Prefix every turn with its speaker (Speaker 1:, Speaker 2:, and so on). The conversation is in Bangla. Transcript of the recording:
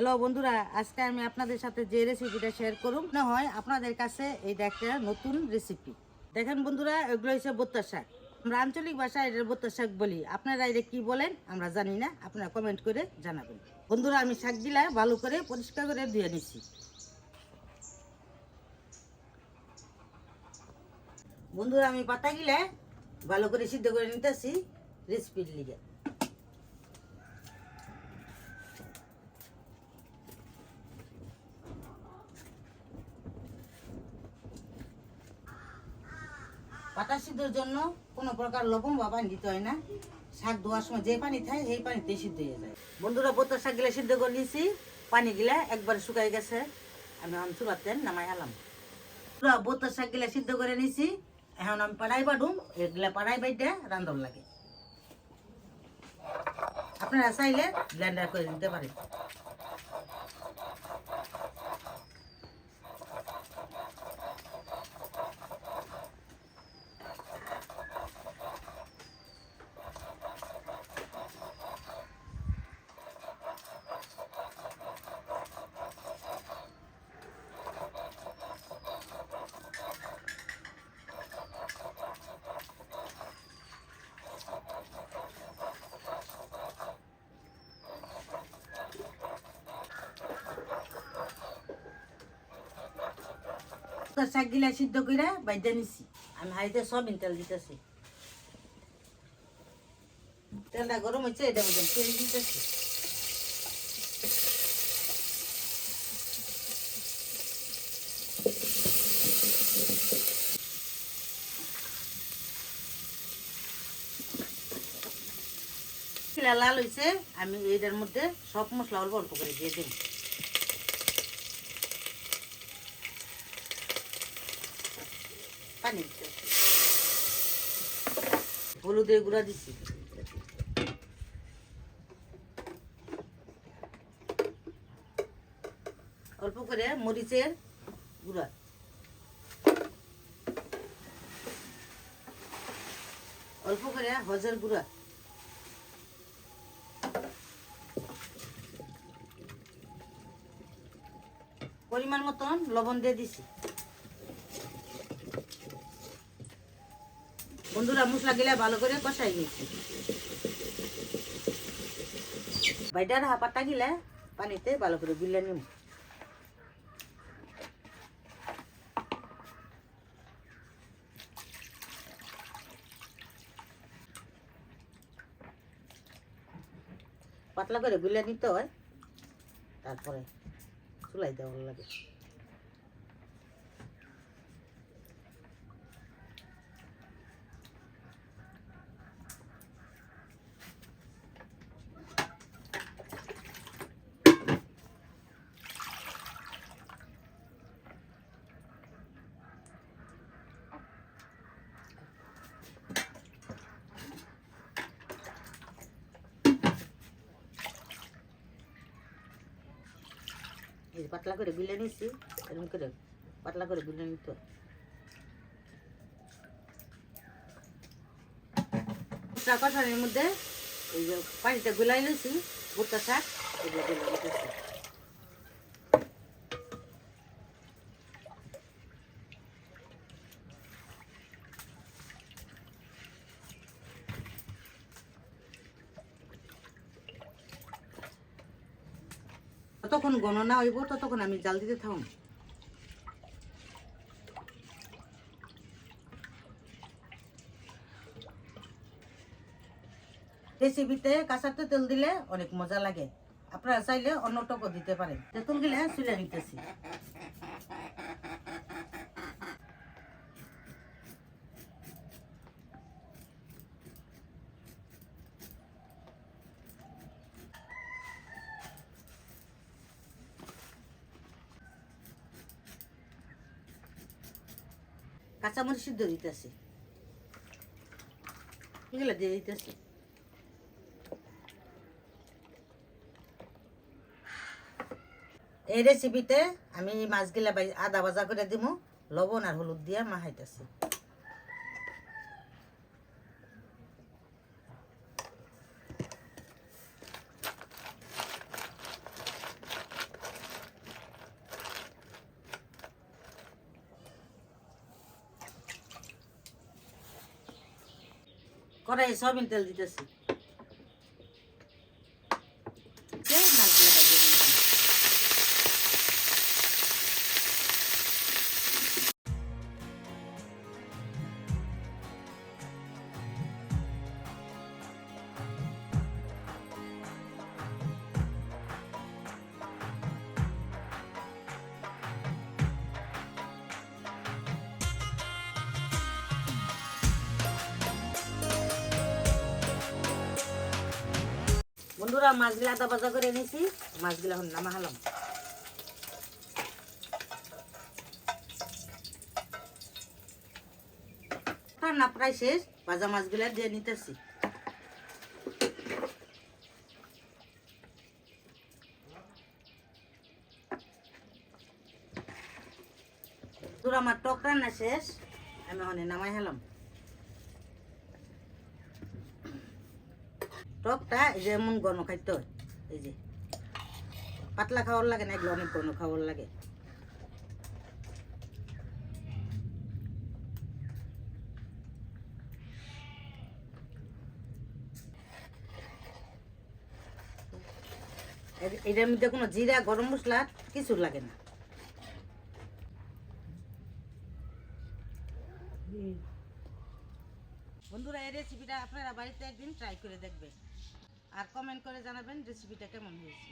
Speaker 1: হ্যালো বন্ধুরা, আজকে আমি আপনাদের সাথে যে রেসিপিটা শেয়ার করব না হয় আপনাদের কাছে এইটা একটা নতুন রেসিপি। দেখেন বন্ধুরা, এগুলো হচ্ছে বোত্তা শাক। আমরা আঞ্চলিক ভাষায় এটা বোত্তা শাক বলি। আপনারা এটা কি বলেন আমরা জানি না, আপনারা কমেন্ট করে জানাবেন। বন্ধুরা, আমি শাকগুলা ভালো করে পরিষ্কার করে ধুয়ে নিচ্ছি। বন্ধুরা, আমি পাতাগুলা ভালো করে সিদ্ধ করে নিতেছি রেসিপির লিগে। পাতা সিদ্ধর জন্য কোনো প্রকার লবণ বা পানি দিতে হয় না। শাক ধোয়ার সময় যে পানি থাকে সেই পানিতে সিদ্ধ হয়ে যায়। বন্ধুরা, বোত্তা শাকগুলা সিদ্ধ করে নিয়েছি, পানিগুলা একবারে শুকাই গেছে। আমি এখন চুলাতে নামাই আলাম। বোত্তা শাকগুলা সিদ্ধ করে নিয়েছি, এখন আমি পাড়াই বাড়ুম। এগুলা পাড়াই বাইটা রান্ধন লাগে। আপনারা চাইলে ব্লেন্ডার করে নিতে পারেন। শাকগুলা সিদ্ধ করে বাইদা নিছি। আমি হাইতে সয়াবিন তেল দিতেছি। তেলটা গরম হচ্ছে, এটা মধ্যে তেল দিতেছি। লাল হয়েছে, আমি এটার মধ্যে সব মশলা অল্প অল্প করে দিয়ে দেব। পানি দিতে, হলুদের গুঁড়া দিছি, অল্প করে মরিচের গুঁড়া, অল্প করে হলুদের গুঁড়া, পরিমাণ মতন লবণ দিয়ে দিছি। বন্ধুরা, মশলা গিলা ভালো করে কষাই নিয়েছি। বাইটার হাপাটা গিলা পানিতে ভালো করে গুলে নিব। পাতলা করে গুলে নিতে হয়, তারপরে চুলাই দেওয়া লাগে। এই পাতলা করে গুলে নিচ্ছি, এরকম করে পাতলা করে গুলে নিতে। কষানোর মধ্যে এই যে পানিটা গুলাই নিয়েছি, ভুট্টা শাক এগুলো গুলে নিতেছি। ততক্ষণ গণনা হইব, ততক্ষণ আমি জাল দিতে থাকুন। রেসিপিতে কাঁচা তেঁতুল দিলে অনেক মজা লাগে। আপনারা চাইলে অন্য টকও দিতে পারেন। তেঁতুল গিলে চুলে নিতেছি। কাঁচামরিচ সিদ্ধ দিতেছি, এগুলো দিয়ে দিতেছি। এই রেসিপিতে আমি মাছগুলা আদা ভাজা করে দিব, লবণ আর হলুদ দিয়ে মাখাইতেছি। কড়াইয়ে সয়াবিন তেল দিতেছি। মাছগুলো ভাজিয়ে নিয়েছি। বন্ধুরা মাছগুলো আদা ভাজা করে নিয়েছি, মাছগুলো এখন নামালাম। রান্না প্রায় শেষ, ভাজা মাছগুলো দিয়ে নিতেছি। বন্ধুরা আমার টক রান্না শেষ, আমি এখন নামাই হেলাম। টকটা এই যে এমন ঘন খাইতে হয়, এই যে পাতলা খাওয়ার লাগে না, এগুলো অনেক ঘন খাওয়ার লাগে। এটার মধ্যে কোনো জিরা গরম মশলা কিছু লাগে না। বন্ধুরা এই রেসিপিটা আপনারা বাড়িতে একদিন ট্রাই করে দেখবেন আর কমেন্ট করে জানাবেন রেসিপিটা কেমন হয়েছে।